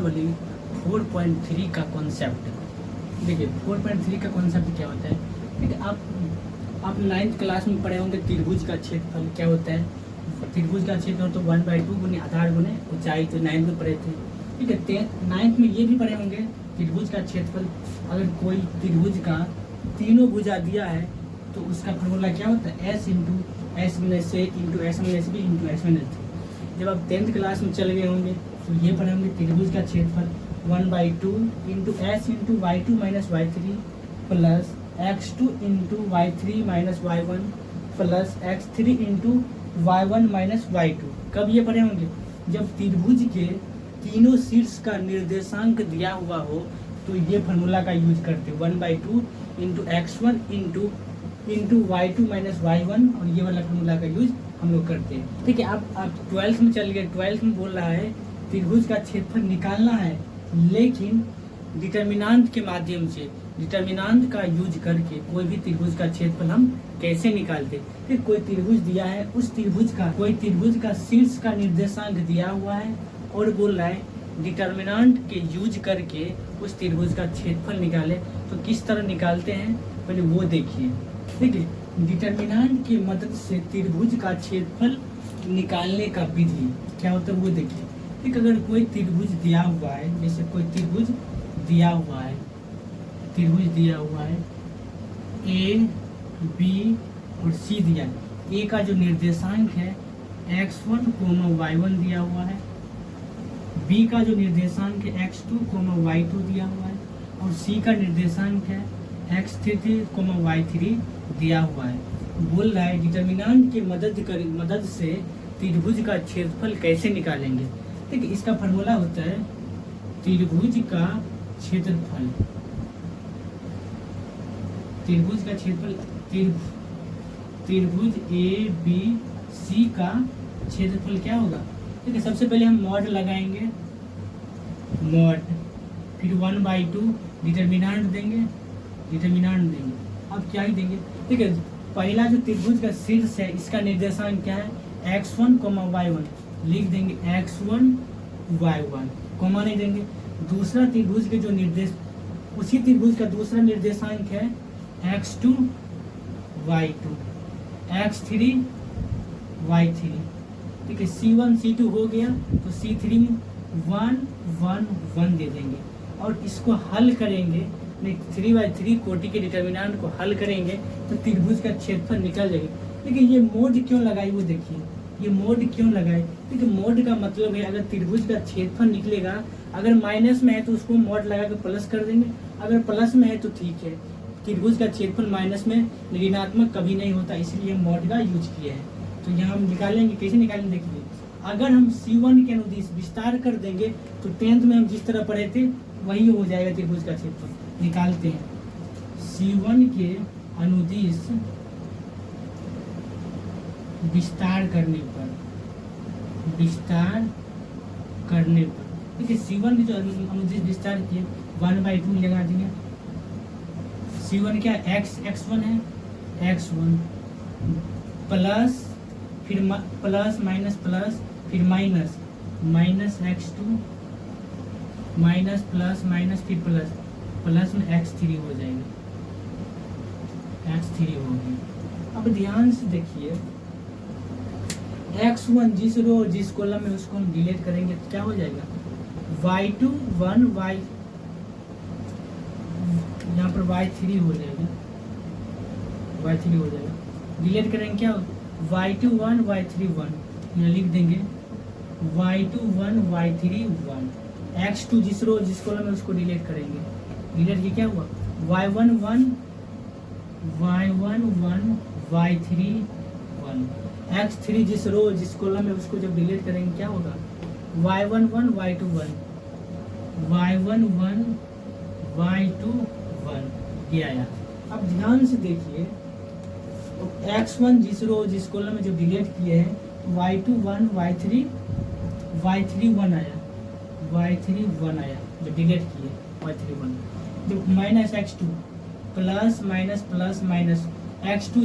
प्रश्नावली 4.3 का कॉन्सेप्ट। देखिए 4.3 का कॉन्सेप्ट क्या होता है। देखिए आप 9th क्लास में पढ़े होंगे त्रिभुज का क्षेत्रफल क्या होता है। त्रिभुज का क्षेत्रफल तो 1/2 गुने आधार गुने ऊंचाई, तो 9th में पढ़े थे। ठीक है, 9th में ये भी पढ़े होंगे त्रिभुज का क्षेत्रफल। अगर कोई त्रिभुज का तीनों भुजा दिया है तो उसका फॉर्मूला क्या होता है, s into s minus a into s minus b into s minus three. जब आप 10th क्लास में चले गए होंगे तो ये पढ़े होंगे त्रिभुज का क्षेत्रफल 1/2 into S into y2 minus y3 plus x2 into y3 minus y1 plus x3 into y1 minus y2। कब ये पढ़े होंगे, जब त्रिभुज के तीनों शीर्ष का निर्देशांक दिया हुआ हो तो ये फार्मूला का यूज करते हैं 1/2 into x1 into y2 minus y1, और ये वाला फार्मूला का यूज हम लोग करते हैं। ठीक है, आप 12th में चल गए। 12th में बोल रहा है त्रिभुज का क्षेत्रफल निकालना है, लेकिन डिटर्मिनांट के माध्यम से, डिटर्मिनांट का यूज करके कोई भी त्रिभुज का क्षेत्रफल हम कैसे निकालते। फिर कोई त्रिभुज दिया है, उस त्रिभुज का शीर्ष का निर्देशांक दिया हुआ है और बोल रहा है डिटर्मिनांट के यूज करके उस त्रिभुज का क्षेत्रफल निकाले। तो किस तरह निकालते हैं पहले वो देखिए। ठीक है, डिटर्मिनांट की मदद से त्रिभुज का क्षेत्रफल निकालने का विधि क्या होता है वो देखिए। ठीक, अगर कोई त्रिभुज दिया हुआ है, जैसे कोई त्रिभुज दिया हुआ है ए बी और सी दिया है। ए का जो निर्देशांक है x1, y1 दिया हुआ है, बी का जो निर्देशांक है x2, y2 दिया हुआ है, और सी का निर्देशांक है x3, y3 दिया हुआ है। बोल रहा है डिटर्मिनांट की मदद से त्रिभुज का क्षेत्रफल कैसे निकालेंगे। ठीक है, इसका फॉर्मूला होता है त्रिभुज का क्षेत्रफल, त्रिभुज ए बी सी का क्षेत्रफल क्या होगा। ठीक है, सबसे पहले हम मॉड लगाएंगे, फिर 1/2 डिटर्मिनांट देंगे। अब क्या ही देंगे। ठीक है, पहला जो त्रिभुज का शीर्ष है इसका निर्देशांक क्या है, x1, y1 लिख देंगे, x1 y1 कोमा नहीं देंगे। दूसरा त्रिभुज के जो उसी त्रिभुज का दूसरा निर्देशांक है x2 y2 x3 y3। ठीक है, C1 C2 हो गया तो C3 में 1 1 1 दे देंगे और इसको हल करेंगे, 3/3 कोटि के डिटर्मिनेंट को हल करेंगे तो त्रिभुज का क्षेत्रफल निकल जाएगा। लेकिन ये मोड क्यों लगाई वो देखिए, ये मोड क्यों लगाए। देखिए मोड का मतलब है अगर त्रिभुज का क्षेत्रफल निकलेगा, अगर माइनस में है तो उसको मोड लगा कर प्लस कर देंगे, अगर प्लस में है तो ठीक है। त्रिभुज का क्षेत्रफल माइनस में ऋणात्मक कभी नहीं होता, इसलिए मोड का यूज किया है। तो यहाँ हम निकालेंगे, कैसे निकालेंगे देखिए। अगर हम C1 के अनुदिश विस्तार कर देंगे तो 10th में हम जिस तरह पढ़े थे वही हो जाएगा त्रिभुज का क्षेत्रफल। निकालते हैं C1 के अनुदिश विस्तार करने पर, ठीक है, C1 के जो अनुदिश विस्तार किए 1/2 लगा दिया। C1 क्या x1 है, x1 प्लस फिर प्लस माइनस प्लस फिर minus x2 minus plus minus फिर प्लस में x3 हो जाएगा, x3 हो गया। अब ध्यान से देखिए x1 जिस कॉलम में उसको हम डिलीट करेंगे तो क्या हो जाएगा, y2 1 y, यहाँ पर y3 हो जाएगा, डिलीट करेंगे क्या y2 1 y3 1, यहाँ लिख देंगे y2 1 y3 1। x2 जिस कॉलम में उसको डिलीट करेंगे, डिलीट किया क्या हुआ y1 1 y3 1। x3 जिस कॉलम में उसको जब डिलीट करेंगे क्या होगा y1 1 y2 1 y1 1 y2 1 ये आया। अब ध्यान से देखिए x1 जिस कॉलम में जब डिलीट किए हैं y2 1 y3 1 आया, जब डिलीट किए y3 1। जब minus x2 plus minus plus minus x2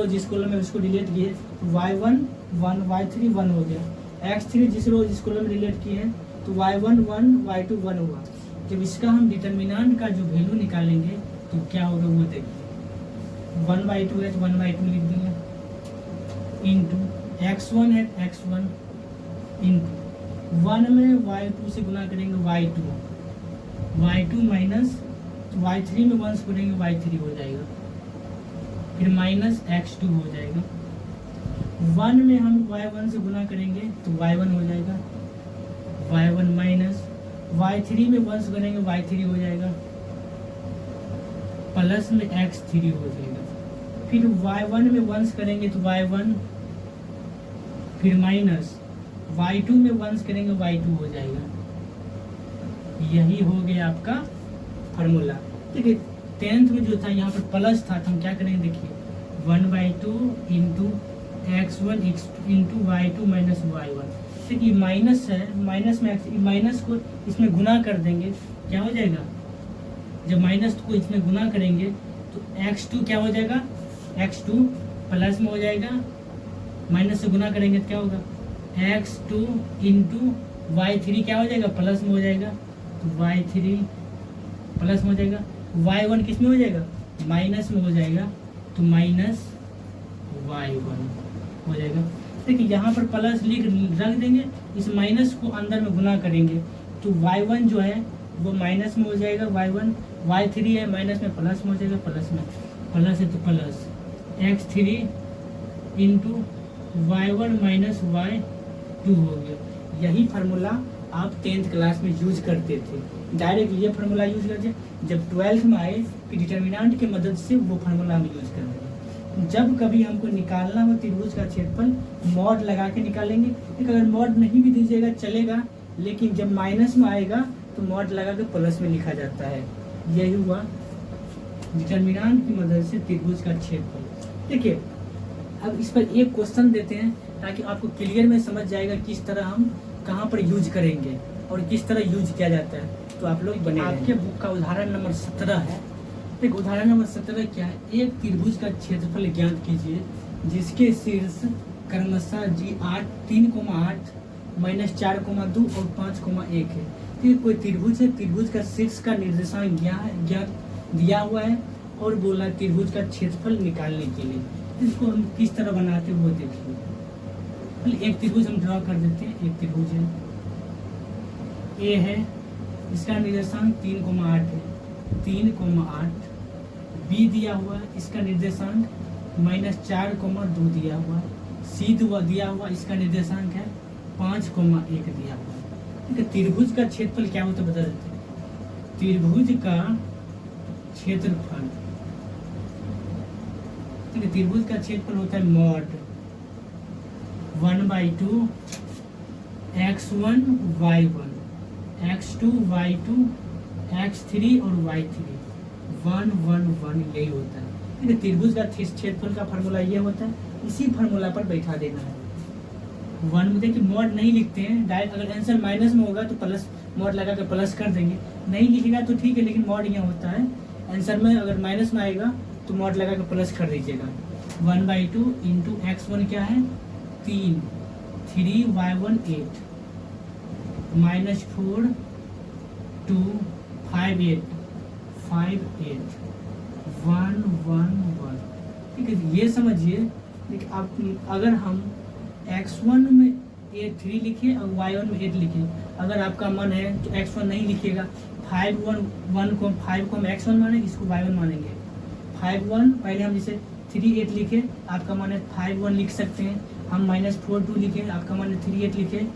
जिस कॉलम में उसको डिलीट किए y1 1 y3 1 हो गया। x3 जिस कॉलम में डिलीट किए हैं तो y1 1, y2 1 हुआ। जब इसका हम डिटर्मिनेंट का जो वैल्यू निकालेंगे तो क्या होगा वो देखिए, 1/2 है तो 1/2 लिख देंगे, इंटू x1 है x1, इंटू 1 में y2 से गुना करेंगे y2 माइनस y3 में 1 से गुनेंगे y3 हो जाएगा, फिर माइनस x2 हो जाएगा। 1 में हम y1 से गुना करेंगे तो y1 हो जाएगा, y1 माइनस y3 में 1 से गुनेंगे y3 हो जाएगा, प्लस में x3 हो जाएगा। फिर y1 में 1 से करेंगे तो y1, फिर माइनस y2 में 1 से करेंगे y2 हो जाएगा। यही हो गया आपका फार्मूला। देखिए 10th में जो था यहाँ पर प्लस था तो हम क्या करेंगे, देखिए 1/2 into x1 into y2 minus y1। देखिए माइनस है, माइनस में माइनस को इसमें गुना कर देंगे, क्या हो जाएगा, जब माइनस को इसमें गुना करेंगे तो x2 क्या हो जाएगा, x2 प्लस में हो जाएगा, माइनस से गुना करेंगे तो क्या होगा, x2 इंटू y3 क्या हो जाएगा, प्लस में हो जाएगा, तो y3 प्लस में हो जाएगा, y1 किस में हो जाएगा, माइनस में हो जाएगा, तो माइनस y1 हो जाएगा। देखिए यहाँ पर प्लस रख देंगे, इस माइनस को अंदर में गुना करेंगे तो y1 जो है वो माइनस में हो जाएगा, y1 y3 है माइनस में प्लस में हो जाएगा, प्लस में प्लस है तो plus x3 into y1 minus y2 हो गया। यही फार्मूला आप 10th क्लास में यूज करते थे, डायरेक्ट ये फार्मूला यूज करते। जब 12th में आए कि डिटर्मिनेंट की मदद से वो फार्मूला हम यूज कर रहे हैं। जब कभी हमको निकालना हो त्रिभुज का क्षेत्रफल, मॉड लगा के निकालेंगे। लेकिन अगर मॉड नहीं भी दीजिएगा चलेगा, लेकिन जब माइनस में आएगा तो मॉड लगा के प्लस में लिखा जाता है। यही हुआ डिटर्मिनेंट की मदद से त्रिभुज का क्षेत्रफल। देखिए अब इस पर एक क्वेश्चन देते हैं ताकि आपको क्लियर में समझ जाएगा किस तरह हम कहाँ पर यूज करेंगे और किस तरह यूज किया जाता है। तो आप लोग बने आपके बुक का उदाहरण नंबर 17 है। एक उदाहरण नंबर 17 क्या है, एक त्रिभुज का क्षेत्रफल ज्ञात कीजिए जिसके शीर्ष क्रमशः G8 3,8 -4,2 और 5,1 है। तो कोई त्रिभुज है, त्रिभुज का शीर्ष का निर्देशांक ज्ञात दिया हुआ है और बोला त्रिभुज का क्षेत्रफल निकालने के लिए। इसको हम किस तरह बनाते हैं वो देखिए। एक त्रिभुज हम ड्रॉ कर देते हैं। एक त्रिभुज है, ए है, इसका निर्देशांक 3,8 है, 3,8। बी दिया हुआ है, इसका निर्देशांक -4,2 दिया हुआ है। सी दिया हुआ, इसका निर्देशांक है 5,1 दिया हुआ है। ठीक है, त्रिभुज का क्षेत्रफल क्या होता है बता देते हैं। त्रिभुज का क्षेत्रफल, ठीक है, त्रिभुज का क्षेत्रफल होता है mod 1/2 x1 y1 x2 y2 x3 और y3 1 1 1 यही होता है। ठीक है, त्रिभुज का क्षेत्रफल का फार्मूला ये होता है। इसी फार्मूला पर बैठा देना है। 1 में देखिए मॉड नहीं लिखते हैं डायरेक्ट। अगर आंसर माइनस में होगा तो प्लस मॉड लगा कर प्लस कर देंगे, नहीं लिखेगा तो ठीक है, लेकिन मॉड यहाँ होता है। आंसर में अगर माइनस में आएगा तो मॉड लगा कर प्लस कर दीजिएगा। 1/2 इंटू x1 क्या है 3 3y1 8 -4 2 5 8 5 8 1 1 1। ठीक है, ये समझिए। देखिए आप अगर हम x1 में 3 लिखे और y1 में 8 लिखे, अगर आपका मन है तो x1 नहीं लिखिएगा, 5 को हम x1 मानेंगे, इसको y1 मानेंगे। 5 1 पहले हम जैसे 3 8 लिखे, आपका मन है 5 1 लिख सकते हैं। हम -4 2 लिखे, आपका मन है 3 8 लिखे।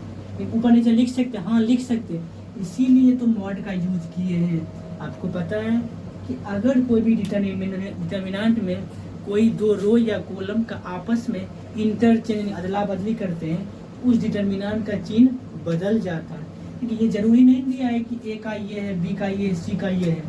ऊपर नीचे लिख सकते हैं, हाँ लिख सकते हैं। इसीलिए तो मॉड का यूज किए हैं। आपको पता है कि अगर कोई भी डिटर्मिनेंट में कोई दो रो या कॉलम का आपस में इंटरचेंज अदला बदली करते हैं, उस डिटर्मिनेंट का चिन्ह बदल जाता है। क्योंकि ये जरूरी नहीं दिया है कि ए का ये है, बी का ये है, सी का ये है।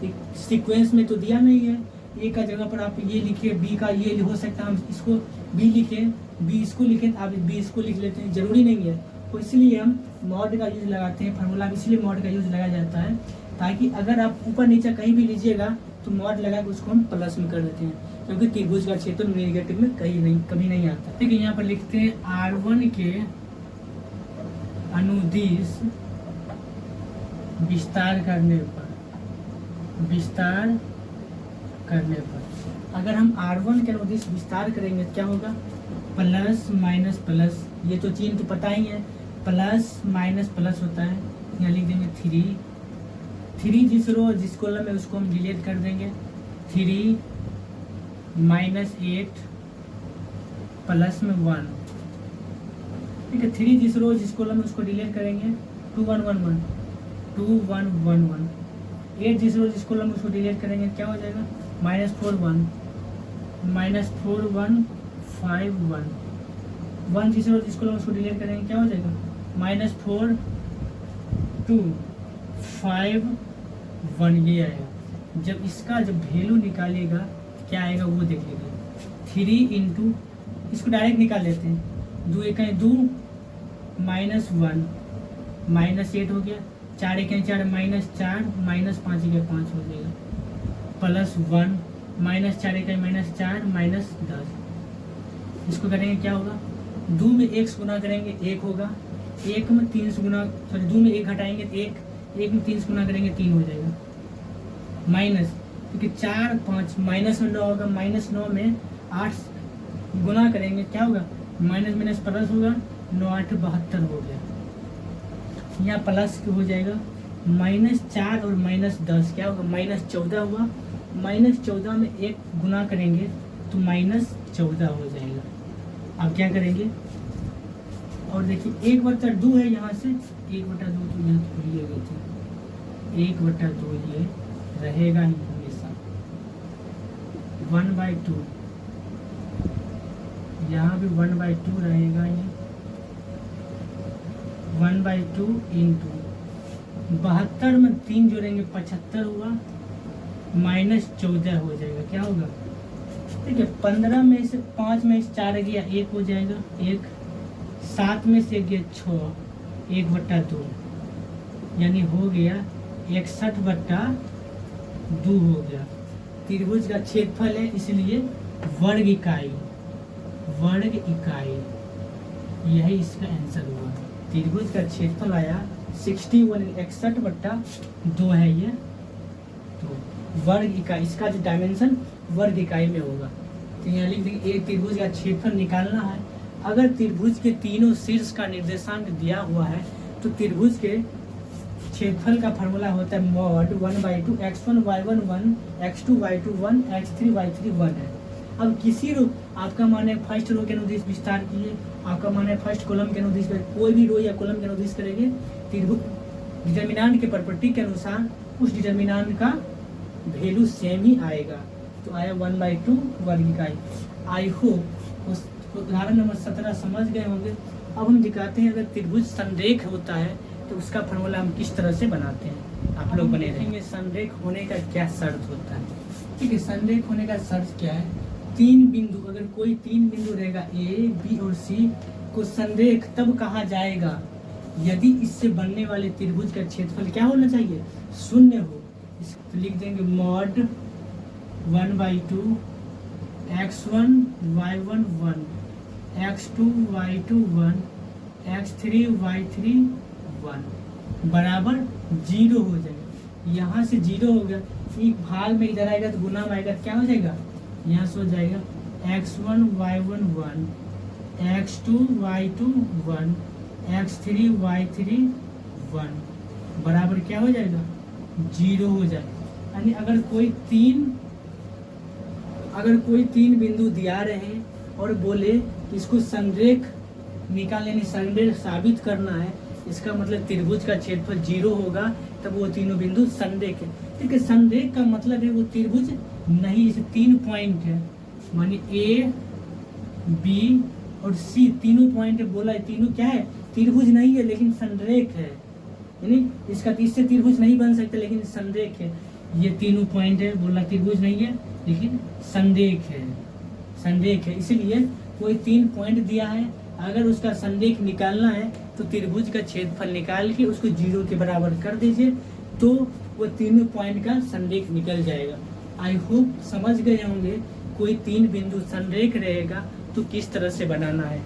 एक सीक्वेंस में तो दिया नहीं है। ए का जगह पर आप ये लिखिए, बी का ये हो सकता है, हम इसको बी लिखें, बी इसको लिखें, आप बी इसको लिख लेते हैं, जरूरी नहीं है। तो इसलिए हम मॉड का यूज लगाते हैं। फार्मूला में इसलिए मॉड का यूज लगाया जाता है ताकि अगर आप ऊपर नीचे कहीं भी लीजिएगा तो मॉड लगा के उसको हम प्लस में कर देते हैं, क्योंकि त्रिभुज का क्षेत्र नेगेटिव में कभी नहीं आता। ठीक है, यहाँ पर लिखते हैं R1 के अनुदिश विस्तार करने पर अगर हम R1 के अनुदिश विस्तार करेंगे तो क्या होगा, प्लस माइनस प्लस, ये तो चिन्ह तो पता ही है, प्लस माइनस प्लस होता है। यहाँ लिख देंगे 3 जिस रो जिस कॉलम है उसको हम डिलीट कर देंगे, 3 माइनस 8 प्लस में 1, ठीक है। 3 जिस रो जिस कॉलम में उसको डिलीट करेंगे, 2 1 1 1 2 1 1 1। 8 जिस रो जिस कॉलम में उसको डिलीट करेंगे क्या हो जाएगा, -4 1 -4 1 5 1। 1 जिस रो जिस कॉलम में उसको डिलीट करेंगे क्या हो जाएगा, -4 2 5 1, ये आएगा। जब इसका जब वैल्यू निकालेगा क्या आएगा वो देख लीजिए। 3 इंटू, इसको डायरेक्ट निकाल लेते हैं, 2 1 2 -1 -8 हो गया, 4 1 4 -4 -5 1 5 हो जाएगा, प्लस 1 -4 1 -4 -10। इसको करेंगे क्या होगा, 2 में 1 से गुना करेंगे 1 होगा, 1 में 3 से गुना, सॉरी 2 में 1 घटाएंगे 1 में 3 से गुना करेंगे 3 हो जाएगा, माइनस, क्योंकि 4 5 माइनस में 9 होगा, -9 में 8 गुना करेंगे क्या होगा, माइनस माइनस प्लस होगा, 9 8 72 हो गया। यहाँ प्लस हो जाएगा, -4 और -10 क्या होगा, -14 हुआ, -14 में 1 गुना करेंगे तो -14 हो जाएगा। अब क्या करेंगे, और देखिए 1/2 है, यहाँ से 1/2 तो यहाँ तो भूलिए गए थे, 1/2 ये रहेगा ही हमेशा, 1/2 यहाँ भी 1/2 रहेगा, ये 1/2 इंटू 72 में 3 जोड़ेंगे 75 हुआ, -14 हो जाएगा, क्या होगा, ठीक है। 15 में से 5 में से 4 गया 1 हो जाएगा, 1 7 में से गया 6, 1/2 यानी हो गया 61/2 हो गया। त्रिभुज का क्षेत्रफल है इसलिए वर्ग इकाई, यही इसका आंसर हुआ। त्रिभुज का क्षेत्रफल आया 61/2 है ये, तो वर्ग इकाई, इसका जो डायमेंशन वर्ग इकाई में होगा। तो यहाँ लिख देंगे, एक त्रिभुज का क्षेत्रफल निकालना है। अगर त्रिभुज के तीनों शीर्ष का निर्देशांक दिया हुआ है तो त्रिभुज के क्षेत्रफल का फॉर्मूला होता है mod 1/2 x1 y1 1 x2 y2 1 x3 y3 1 है। अब किसी रो, आपका मान है फर्स्ट रो के अनुदिश विस्तार कीजिए, आपका मान है फर्स्ट कॉलम के अनुदिश, कोई भी रो या कॉलम के अनुदिश करेंगे, त्रिभुज डिटर्मिनेंट के प्रॉपर्टी के अनुसार उस डिटर्मिनेंट का वैल्यू सेम ही आएगा। तो आया 1/2 वर्ग इकाई। आई होप उस उदाहरण नंबर 17 समझ गए होंगे। अब हम दिखाते हैं अगर त्रिभुज संरेख होता है तो उसका फॉर्मूला हम किस तरह से बनाते हैं, आप लोग बने रहेंगे। संरेख होने का क्या शर्त होता है, ठीक है। संरेख होने का शर्त क्या है, 3 बिंदु, अगर कोई 3 बिंदु रहेगा ए बी और सी को संरेख तब कहा जाएगा यदि इससे बनने वाले त्रिभुज का क्षेत्रफल क्या होना चाहिए, 0 हो। तो लिख देंगे mod 1/2 x1 y1 1 x2 y2 1 x3 y3 1 बराबर 0 हो जाएगा। यहाँ से 0 हो गया, एक भाग में इधर आएगा तो गुना में आएगा, क्या हो जाएगा, यहाँ से हो जाएगा x1 y1 1 x2 y2 1 x3 y3 1 बराबर क्या हो जाएगा, 0 हो जाएगा। यानी अगर कोई तीन बिंदु दिया रहे और बोले इसको संरेख निकाल, यानी संरेख साबित करना है, इसका मतलब त्रिभुज का क्षेत्रफल 0 होगा, तब वो तीनों बिंदु संरेख है। ठीक है, संरेख का मतलब है वो त्रिभुज नहीं, जैसे 3 पॉइंट है, मानी ए बी और सी तीनों पॉइंट है, बोला है तीनों क्या है, त्रिभुज नहीं है लेकिन संरेख है, यानी इसका इससे त्रिभुज नहीं बन सकता लेकिन संरेख है। ये तीनों पॉइंट है, बोला त्रिभुज नहीं है लेकिन संरेख है, संरेख है। इसीलिए कोई 3 पॉइंट दिया है, अगर उसका संरेख निकालना है तो त्रिभुज का क्षेत्रफल निकाल के उसको 0 के बराबर कर दीजिए, तो वो तीनों पॉइंट का संरेख निकल जाएगा। आई होप समझ गए होंगे, कोई 3 बिंदु संरेख रहेगा तो किस तरह से बनाना है।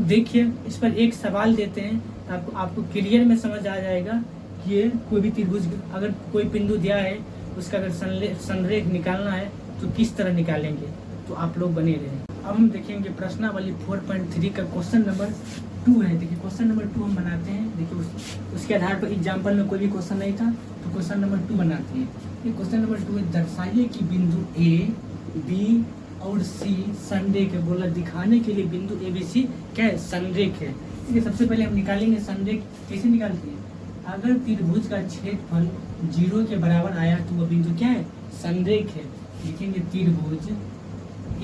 देखिए इस पर एक सवाल देते हैं, आपको क्लियर में समझ आ जाएगा ये कोई भी त्रिभुज, अगर कोई बिंदु दिया है उसका अगर संरेख निकालना है तो किस तरह निकालेंगे, तो आप लोग बने रहे। अब हम देखेंगे प्रश्नावली 4.3 का क्वेश्चन नंबर 2 है। देखिए क्वेश्चन नंबर 2 हम बनाते हैं। देखिए उसके आधार पर एग्जाम्पल में कोई भी क्वेश्चन नहीं था तो क्वेश्चन नंबर 2 बनाते हैं। ये क्वेश्चन नंबर 2 है, दर्शाइए कि बिंदु ए, बी और सी संरेख है। बोला दिखाने के लिए बिंदु ए बी सी क्या है, संरेख है। देखिए सबसे पहले हम निकालेंगे संरेख। कैसे निकालते हैं, अगर त्रिभुज का क्षेत्रफल 0 के बराबर आया तो वह बिंदु क्या है, संरेख है। लिखेंगे त्रिभुज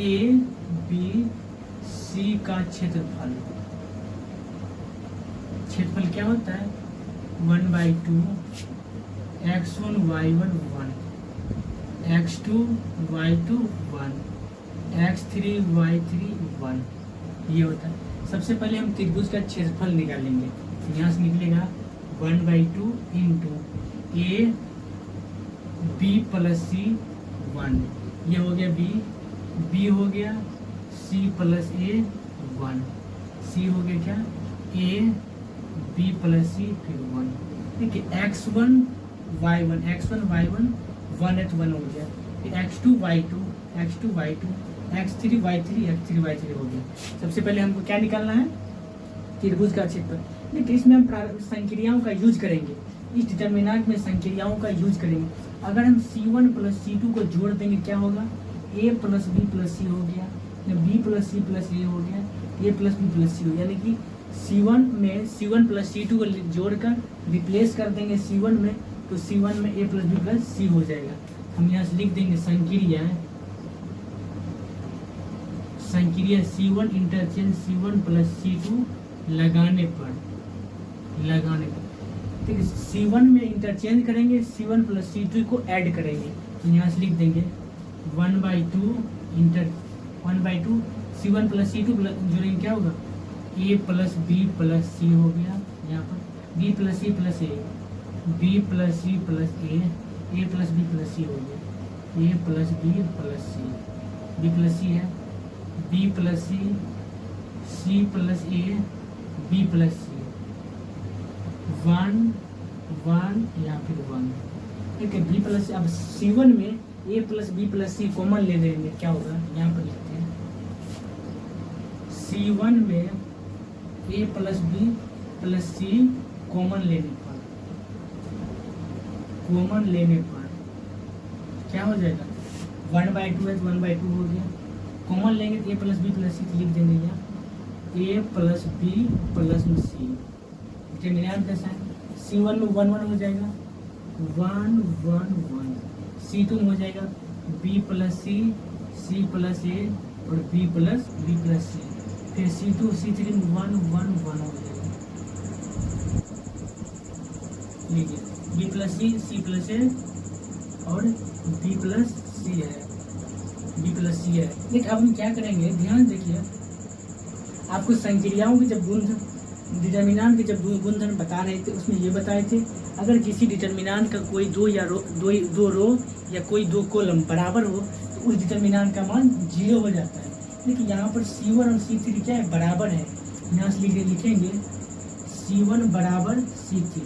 ए बी सी का क्षेत्रफल क्या होता है 1/2 x1 y1 1 x2 y2 1 x3 y3 1, ये होता है। सबसे पहले हम त्रिभुज का क्षेत्रफल निकालेंगे। यहाँ से निकलेगा 1/2 इंटू ए बी प्लस सी 1, ये हो गया बी हो गया सी प्लस ए 1, सी हो गया क्या ए बी प्लस सी फिर 1। देखिए x1 y1 1 है तो 1 हो गया, फिर x2 y2 x3 y3 हो गया। सबसे पहले हमको क्या निकालना है, त्रिभुज का क्षेत्रफल। देखिए इसमें हम संक्रियाओं का यूज करेंगे, इस डिटर्मिनेंट में संक्रियाओं का यूज करेंगे। अगर हम C1 प्लस C2 को जोड़ देंगे क्या होगा, a plus B plus c हो गया, b प्लस सी प्लस ए हो गया, a plus B plus c हो गया। यानी कि C1 प्लस C2 को जोड़कर रिप्लेस कर देंगे C1 में, तो C1 में a plus B plus c हो जाएगा। हम यहाँ से लिख देंगे संक्रिया C1 interchange C1 plus C2 लगाने पर ठीक है। C1 में इंटरचेंज करेंगे, C1 प्लस C2 को ऐड करेंगे, तो यहाँ से लिख देंगे 1/2 C1 प्लस C2 जोड़ेंगे क्या होगा a plus B plus c हो गया। यहाँ पर b plus c plus a, b plus c plus a plus B plus c हो गया, a plus B plus c, b plus c है b plus c plus a b plus c 1 या फिर 1। ठीक है, b प्लस अब C1 में a plus B plus C common ले लेंगे, क्या होगा यहाँ पर लिखते हैं C1 में a plus B plus C common लेने पर क्या हो जाएगा 1/2 है तो 1/2 हो गया। कॉमन लेंगे तो a plus B plus C लिख देंगे यहाँ a plus B plus C. Determinant कैसा है, C1 में 1 हो जाएगा 1 C2 में हो जाएगा b प्लस सी प्लस ए और b प्लस बी प्लस सी, फिर C2 C3 में 1 हो जाएगा। लीजिए b प्लस सी प्लस ए और b प्लस सी है। देखिए अब हम क्या करेंगे, ध्यान देखिए, आपको संक्रियाओं के जब डिटर्मिनेंट के जब गुणधर्म बता रहे थे उसमें ये बताए थे, अगर किसी डिटर्मिनेंट का कोई दो रो या कोई 2 कॉलम बराबर हो तो उस डिटर्मिनेंट का मान 0 हो जाता है। देखिए यहाँ पर C1 और C3 क्या है, बराबर है। यहाँ से लिखेंगे C1 बराबर C3,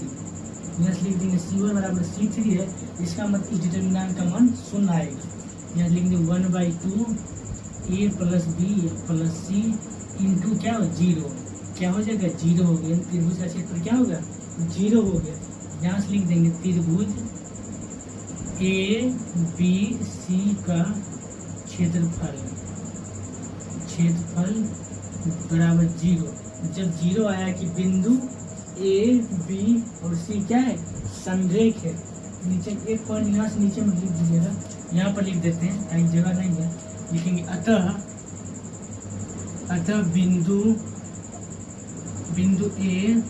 यहाँ से लिख देंगे C1 बराबर C3 है, इसका मतलब इस डिटर्मिनेंट का मान 0 आएगा। यहाँ लिख देंगे 1/2 a plus B plus C into क्या हो 0, क्या हो जाएगा 0 हो गया। त्रिभुज का क्षेत्रफल क्या होगा 0 हो गया। यहाँ से लिख देंगे त्रिभुज ए बी सी का क्षेत्रफल बराबर 0। जब 0 आया कि बिंदु ए बी और सी क्या है, संरेख है। नीचे एक पॉइंट यहाँ से नीचे में लिख दीजिएगा, यहाँ पर लिख देते हैं ताकि जगह नहीं है। लिखेंगे अतः बिंदु ए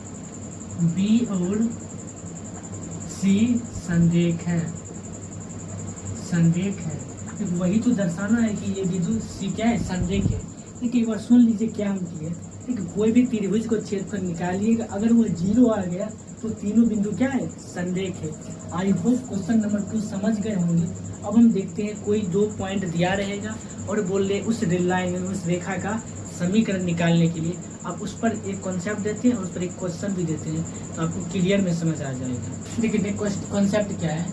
बी और सी संरेख है। वही तो दर्शाना है कि ये बिंदु सी क्या है, संरेख है। देखिए एक बार सुन लीजिए क्या हम किए। देखिए कोई भी त्रिभुज को क्षेत्रफल निकालिएगा, अगर वो 0 आ गया तो तीनों बिंदु क्या है, संरेख है। आई होप क्वेश्चन नंबर 2 समझ गए होंगे। अब हम देखते हैं कोई 2 पॉइंट दिया रहेगा और बोल रहे उस रेखा का समीकरण निकालने के लिए आप उस पर एक कॉन्सेप्ट देते हैं और उस पर एक क्वेश्चन भी देते हैं, तो आपको क्लियर में समझ आ जाएगा। देखिए कॉन्सेप्ट क्या है,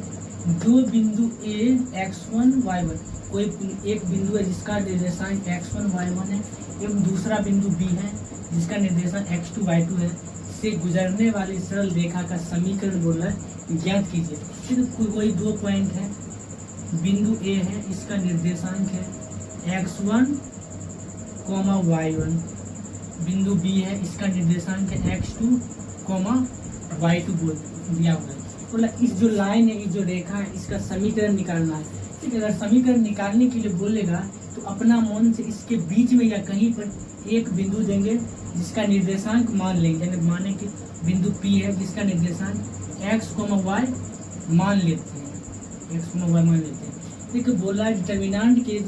दो बिंदु ए x1 y1, कोई एक बिंदु है जिसका निर्देशांक x1 y1 है एवं दूसरा बिंदु b है जिसका निर्देशांक x2 y2 है, से गुजरने वाली सरल रेखा का समीकरण बोला है ज्ञात कीजिए। तो कोई दो पॉइंट है, बिंदु ए है, इसका निर्देशांक है x1 y1, बिंदु बी है, इसका निर्देशांक है x2 y2 बोल दिया हुआ है। बोला इस जो लाइन है, इस जो रेखा है, इसका समीकरण निकालना है। ठीक है, अगर समीकरण निकालने के लिए बोलेगा तो अपना मन से इसके बीच में या कहीं पर एक बिंदु देंगे जिसका निर्देशांक मान लेंगे, यानी माने कि बिंदु P है जिसका निर्देशांक x, y मान लेते हैं, x, y मान लेते हैं। देखिए बोला डिटर्मिनेंट के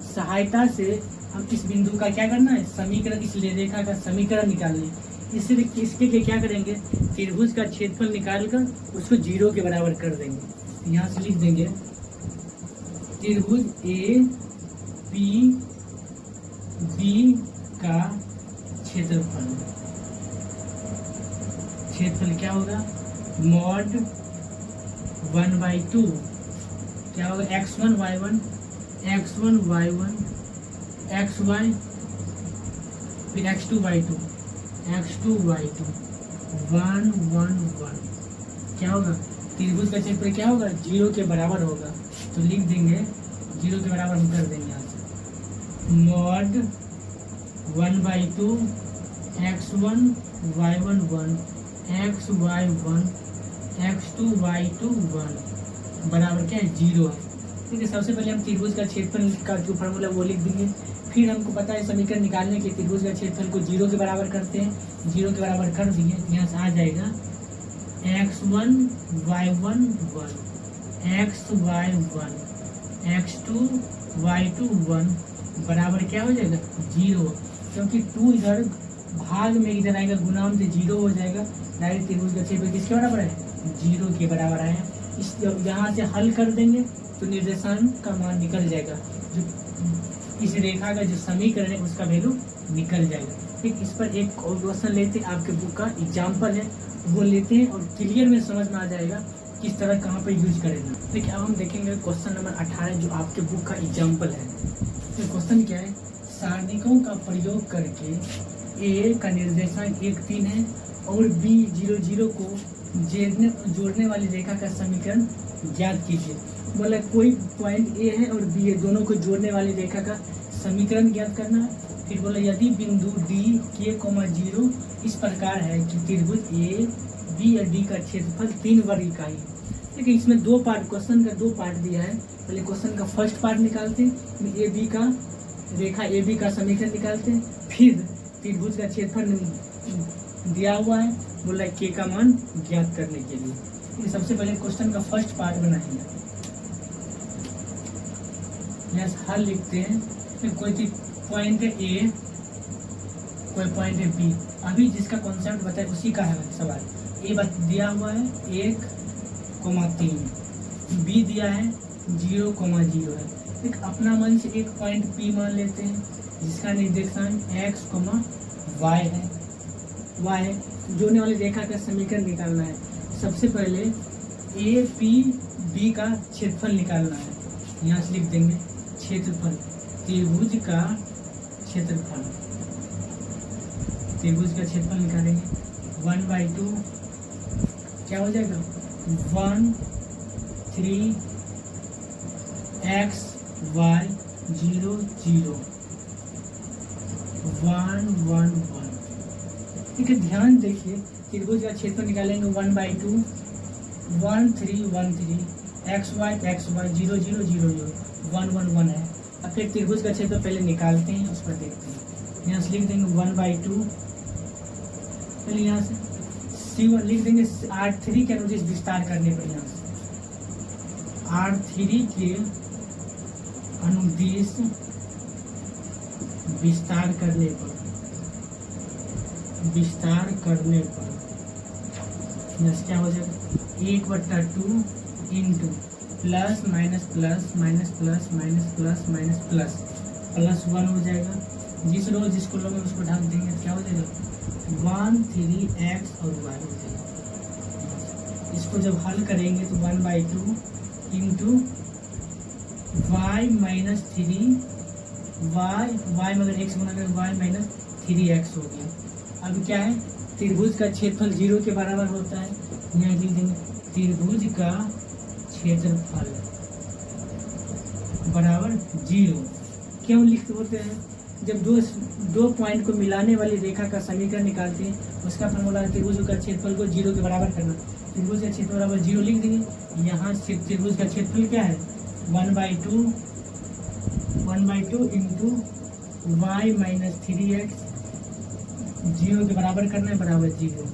सहायता से हम इस बिंदु का क्या करना है, समीकरण, इस रेखा का समीकरण निकालना है। इसके लिए क्या करेंगे, त्रिभुज का क्षेत्रफल निकालकर उसको 0 के बराबर कर देंगे। यहाँ से लिख देंगे त्रिभुज ए पी बी का क्षेत्रफल क्या होगा, मॉड 1/2 क्या होगा, x1 y1 xy फिर x2 y2 1 1 1 क्या होगा, त्रिभुज का क्षेत्रफल क्या होगा, 0 के बराबर होगा। तो लिख देंगे 0 के बराबर हम कर देंगे यहाँ से, mod 1/2 x1 y1 1 xy 1 x2 y2 1 बराबर क्या है, 0 है। ठीक है, सबसे पहले हम त्रिभुज का क्षेत्रफल का जो फार्मूला वो लिख देंगे। फिर हमको पता है समीकरण निकालने के त्रिभुज का क्षेत्रफल को 0 के बराबर करते हैं, 0 के बराबर कर दिए, यहाँ से आ जाएगा x1 y1 1 xy 1 x2 y2 1 बराबर क्या हो जाएगा, 0, क्योंकि 2 इधर भाग में इधर आएगा, गुणाम से 0 हो जाएगा। डायरेक्ट त्रिभुज का क्षेत्रफल किसके बराबर है, 0 के बराबर आया। इस यहाँ से हल कर देंगे तो निर्देशांक का मान निकल जाएगा, जो इस रेखा का जो समीकरण है उसका वैल्यू निकल जाएगा। ठीक, इस पर एक और क्वेश्चन लेते हैं, आपके बुक का एग्जाम्पल है वो लेते हैं और क्लियर में समझ में आ जाएगा किस तरह कहाँ पर यूज करेंगे। देखिए अब हम देखेंगे क्वेश्चन नंबर 18 जो आपके बुक का एग्जाम्पल है। तो क्वेश्चन क्या है, सारणिकों का प्रयोग करके ए का निर्देशांक 1 3 है और बी 0 0 को जोड़ने वाली रेखा का समीकरण ज्ञात कीजिए। बोला कोई पॉइंट ए है और बी है, दोनों को जोड़ने वाली रेखा का समीकरण ज्ञात करना है। फिर बोला यदि बिंदु डी के, 0 इस प्रकार है कि त्रिभुज ए बी और डी का क्षेत्रफल 3 वर्ग इकाई। देखिए इसमें 2 पार्ट, क्वेश्चन का 2 पार्ट दिया है। पहले क्वेश्चन का फर्स्ट पार्ट निकालते हैं, ए बी का रेखा ए बी का समीकरण निकालते हैं, फिर त्रिभुज का क्षेत्रफल दिया हुआ है, बोला के का मान ज्ञात करने के लिए। सबसे पहले क्वेश्चन का फर्स्ट पार्ट बनाएंगे, यहाँ हल लिखते हैं। फिर कोई चीज पॉइंट है ए, कोई पॉइंट है बी, अभी जिसका कॉन्सेप्ट बताए उसी का है सवाल। ए दिया हुआ है 1,3, बी दिया है 0,0 है। एक अपना मन से एक पॉइंट पी मान लेते हैं जिसका निर्देशांक x, y है, y है। जोड़ने वाली रेखा का समीकरण निकालना है। सबसे पहले ए पी बी का क्षेत्रफल निकालना है। यहाँ से लिख देंगे क्षेत्रफल, त्रिभुज का क्षेत्रफल, त्रिभुज का क्षेत्रफल निकालेंगे 1/2 क्या हो जाएगा, 1 3 x y 0 0 1 1 1। ठीक है, ध्यान देखिए त्रिभुज का क्षेत्रफल निकालेंगे 1/2 1 3 1 3 x y 0 0 0 0 1 1 1 है। अब फिर त्रिभुज का क्षेत्रफल पहले निकालते हैं, उस पर देखते हैं। यहाँ से लिख देंगे 1/2, पहले यहाँ से C1 लिख देंगे, R3 के अनुदिश विस्तार करने पर, यहाँ से R3 के अनुदिश विस्तार करने पर क्या हो जाएगा, 1/2 into plus minus plus minus plus minus plus minus plus plus 1 हो जाएगा, जिस रो जिस कॉलम में उसको ढक देंगे तो क्या हो जाएगा 1 3x और y हो जाएगा। इसको जब हल करेंगे तो 1/2 इंटू y माइनस 3 y में अगर x गुना करें y माइनस 3x हो गया। अब क्या है त्रिभुज का क्षेत्रफल 0 के बराबर होता है। यहाँ लिख देंगे त्रिभुज का क्षेत्रफल बराबर 0। क्यों लिखते होते हैं? जब दो पॉइंट को मिलाने वाली रेखा का समीकरण निकालते हैं उसका फॉर्मूला त्रिभुज का क्षेत्रफल को 0 के बराबर करना। त्रिभुज का क्षेत्रफल बराबर 0 लिख देंगे। यहाँ त्रिभुज का क्षेत्रफल क्या है 1/2 इंटू y माइनस 3x 0 के बराबर करना है बराबर 0।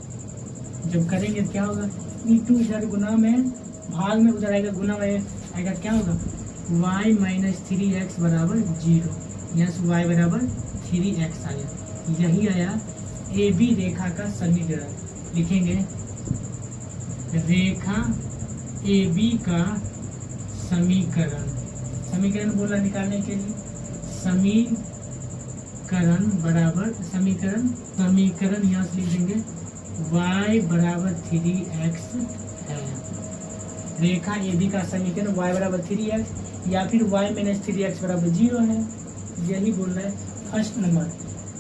जब करेंगे तो क्या होगा इंटू इधर गुना में भाग में उधर आएगा गुना में आएगा क्या होगा y माइनस 3x बराबर 0। यहाँ से y बराबर 3x आया। यही आया ए बी रेखा का समीकरण। लिखेंगे रेखा ए बी का समीकरण बोला निकालने के लिए समीकरण बराबर समीकरण यहाँ से लिख देंगे y बराबर 3x है। रेखा ए बी का समीकरण y बराबर 3x या फिर y माइनस 3x बराबर 0 है। यही बोल रहा है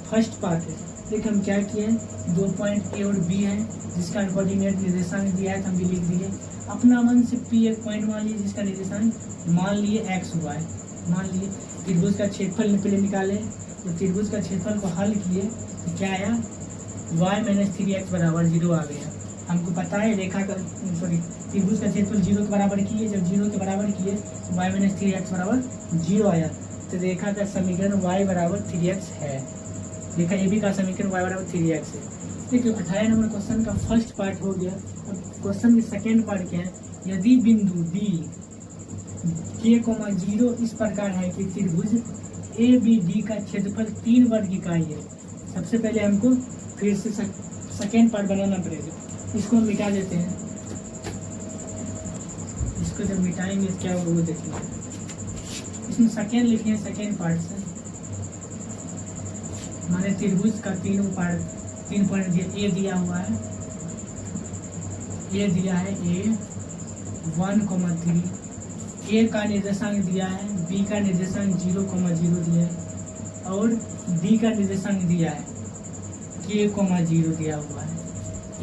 फर्स्ट पार्ट है। देखिए हम क्या किए हैं 2 पॉइंट ए और बी है जिसका कोऑर्डिनेट निर्देशांक दिया है तो हम भी लिख दिए। अपना मन से पी एक पॉइंट मान लीजिए जिसका निर्देशांक मान लिए x y मान लिए। त्रिभुज का क्षेत्रफल पहले निकाले तो त्रिभुज का क्षेत्रफल को हल किए तो क्या आया y माइनस 3x बराबर 0 आ गया। हमको पता है रेखा का त्रिभुज का क्षेत्रफल 0 के बराबर किए। जब 0 के बराबर किए तो y माइनस 3x बराबर 0 आया। तो रेखा का समीकरण y बराबर 3x है। रेखा ए बी का समीकरण y बराबर 3x है। देखिए 18 नंबर क्वेश्चन का फर्स्ट पार्ट हो गया। अब क्वेश्चन के सेकेंड पार्ट क्या है यदि बिंदु D K, 0 इस प्रकार है कि त्रिभुज ए बी डी का क्षेत्रफल 3 वर्ग इकाई है। सबसे पहले हमको फिर से सेकेंड पार्ट बनाना पड़ेगा। इसको हम मिटा देते हैं। इसको जब मिटाएंगे तो क्या होगा वो देखिए। इसमें सेकेंड लिखे सेकेंड पार्ट से माने त्रिभुज का 3 पॉइंट दिया ए दिया हुआ है। ए दिया है ए 1,3 ए का निर्देशांक दिया है बी का निर्देशांक 0,0 दिया है और डी का निर्देशांक दिया है K,0 दिया हुआ है।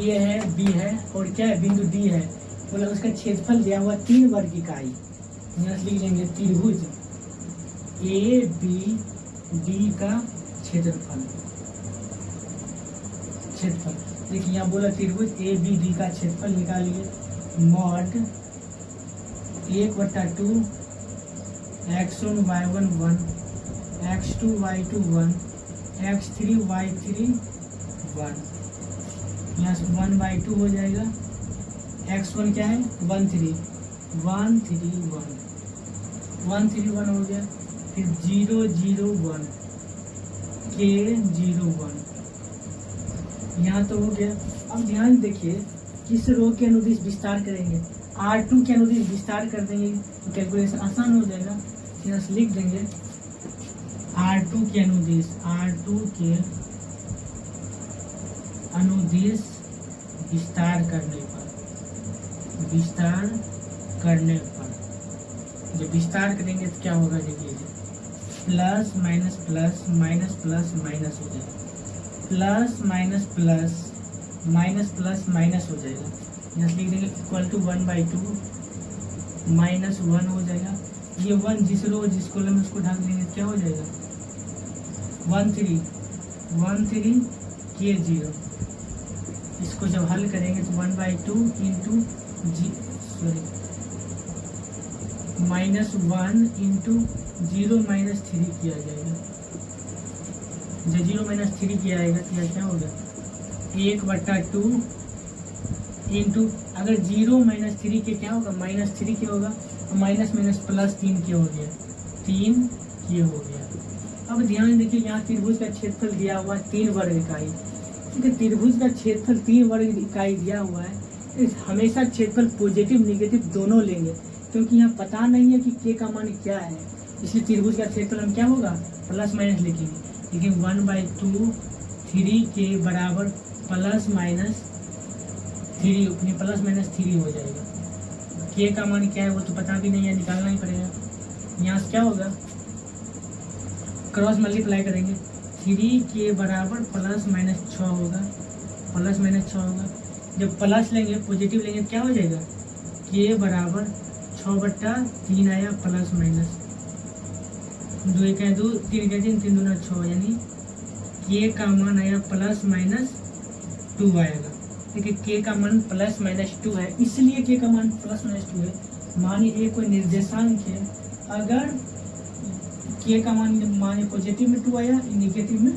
ए है बी है और क्या है बिंदु डी है बोला उसका क्षेत्रफल दिया हुआ 3 वर्ग इकाई। यहाँ लिख लेंगे त्रिभुज ए बी डी का क्षेत्रफल देखिए यहाँ बोला त्रिभुज ए बी डी का क्षेत्रफल निकालिए mod 1/2 x1 y1 1 x2 y2 1 x3 y3 1। यहाँ से 1/2 हो जाएगा। x1 क्या है 1 3 1 हो गया। फिर 0 0 1 K 0 1 यहाँ तो हो गया। अब ध्यान देखिए किस रो के अनुदिश विस्तार करेंगे R2 के अनुदिश विस्तार कर देंगे तो कैलकुलेशन आसान हो जाएगा। यहाँ से लिख देंगे R2 के अनुदिश विस्तार करने पर जब विस्तार करेंगे तो क्या होगा देखिए plus minus plus minus plus minus हो जाएगा। Plus minus plus minus plus minus हो जाएगा। यहाँ लिख देंगे इक्वल टू 1/2 माइनस 1 हो जाएगा। ये 1 जिस रो जिस कॉलम में उसको ढक देंगे क्या हो जाएगा 1 3 K 0। इसको जब हल करेंगे तो 1/2 इंटू -1 इंटू 0 - 3 किया जाएगा। जब 0 - 3 किया जाएगा तो क्या होगा 1/2 इंटू अगर 0 - 3 के क्या होगा -3 के होगा माइनस माइनस प्लस 3 के हो गया 3 के हो गया। अब ध्यान देखिए यहाँ त्रिभुज का क्षेत्रफल दिया हुआ 3 वर्ग इकाई। ठीक है त्रिभुज का क्षेत्रफल 3 वर्ग इकाई दिया हुआ है। हमेशा क्षेत्रफल पॉजिटिव नेगेटिव दोनों लेंगे क्योंकि यहाँ पता नहीं है कि के का मान क्या है। इसलिए त्रिभुज का क्षेत्रफल हम क्या होगा प्लस माइनस लिखेंगे। लेकिन 1/2 3 के बराबर प्लस माइनस 3 अपनी प्लस माइनस 3 हो जाएगा। के का मान क्या है वो तो पता भी नहीं है, निकालना ही पड़ेगा। यहाँ से क्या होगा, क्रॉस मल्टीप्लाई करेंगे, 3 के बराबर प्लस माइनस 6 होगा, प्लस माइनस 6 होगा। जब प्लस लेंगे पॉजिटिव लेंगे क्या हो जाएगा, के बराबर 6/3 आया प्लस माइनस 2 1 2 3 3 3 2 6, यानी के का मान आया प्लस माइनस 2 आएगा। देखिए के का मान प्लस माइनस 2 है, इसलिए के का मान प्लस माइनस 2 है। मानिए एक कोई निर्देशांक है, अगर के का मान पॉजिटिव में 2 आया, निगेटिव में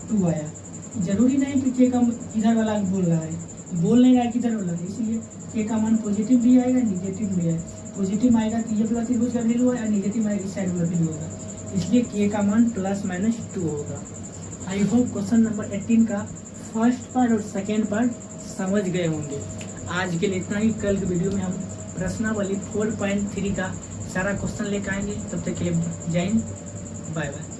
2 आया, जरूरी नहीं कि के का इधर वाला बोल रहा है, बोल नहीं रहा है किधर वाला है, इसलिए के का मान पॉजिटिव भी आएगा निगेटिव भी आएगा। पॉजिटिव आएगा तो ये वाला त्रिभुज का वैल्यू है, और निगेटिव आएगा इस साइड वाला वैल्यू होगा, इसलिए के का मान प्लस माइनस 2 होगा। आई होप क्वेश्चन नंबर 18 का फर्स्ट पार्ट और सेकेंड पार्ट समझ गए होंगे। आज के लिए इतना ही। कल के वीडियो में हम प्रश्नावली 4.3 का सारा क्वेश्चन लेकर आएंगे। तब तक के लिए जय हिंद, बाय बाय।